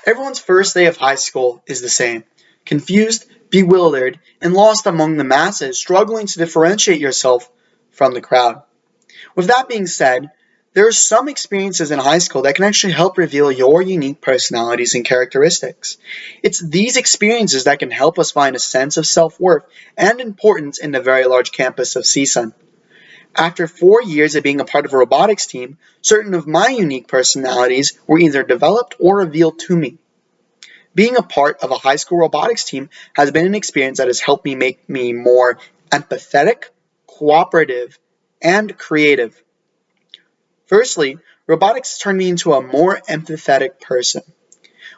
Everyone's first day of high school is the same: confused, bewildered, and lost among the masses, struggling to differentiate yourself from the crowd. With that being said, there are some experiences in high school that can actually help reveal your unique personalities and characteristics. It's these experiences that can help us find a sense of self-worth and importance in the very large campus of CSUN. After 4 years of being a part of a robotics team, certain of my unique personalities were either developed or revealed to me. Being a part of a high school robotics team has been an experience that has helped me make me more empathetic, cooperative, and creative. Firstly, robotics turned me into a more empathetic person.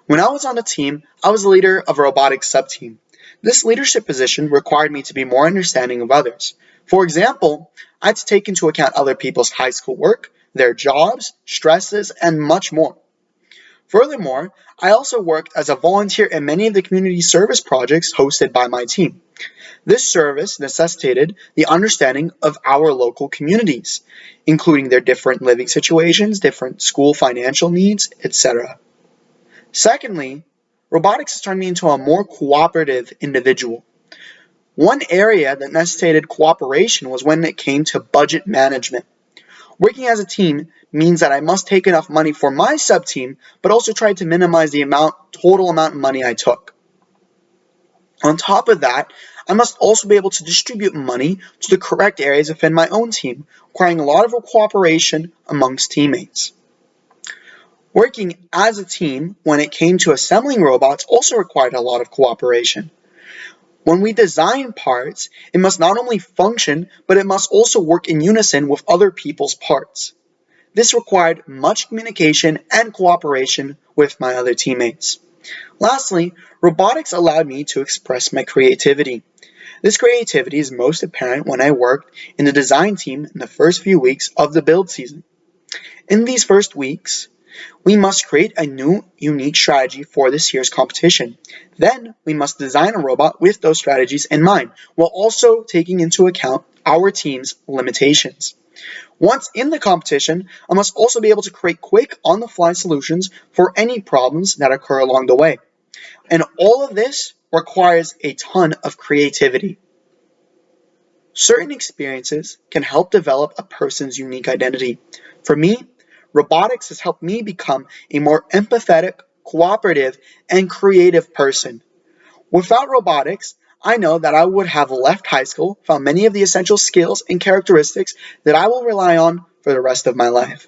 When I was on the team, I was the leader of a robotics sub-team. This leadership position required me to be more understanding of others. For example, I had to take into account other people's high school work, their jobs, stresses, and much more. Furthermore, I also worked as a volunteer in many of the community service projects hosted by my team. This service necessitated the understanding of our local communities, including their different living situations, different school financial needs, etc. Secondly, robotics has turned me into a more cooperative individual. One area that necessitated cooperation was when it came to budget management. Working as a team means that I must take enough money for my sub-team, but also try to minimize the total amount of money I took. On top of that, I must also be able to distribute money to the correct areas within my own team, requiring a lot of cooperation amongst teammates. Working as a team when it came to assembling robots also required a lot of cooperation. When we design parts, it must not only function, but it must also work in unison with other people's parts. This required much communication and cooperation with my other teammates. Lastly, robotics allowed me to express my creativity. This creativity is most apparent when I worked in the design team in the first few weeks of the build season. In these first weeks, we must create a new, unique strategy for this year's competition. Then, we must design a robot with those strategies in mind, while also taking into account our team's limitations. Once in the competition, I must also be able to create quick, on-the-fly solutions for any problems that occur along the way. And all of this requires a ton of creativity. Certain experiences can help develop a person's unique identity. For me, robotics has helped me become a more empathetic, cooperative, and creative person. Without robotics, I know that I would have left high school, found many of the essential skills and characteristics that I will rely on for the rest of my life.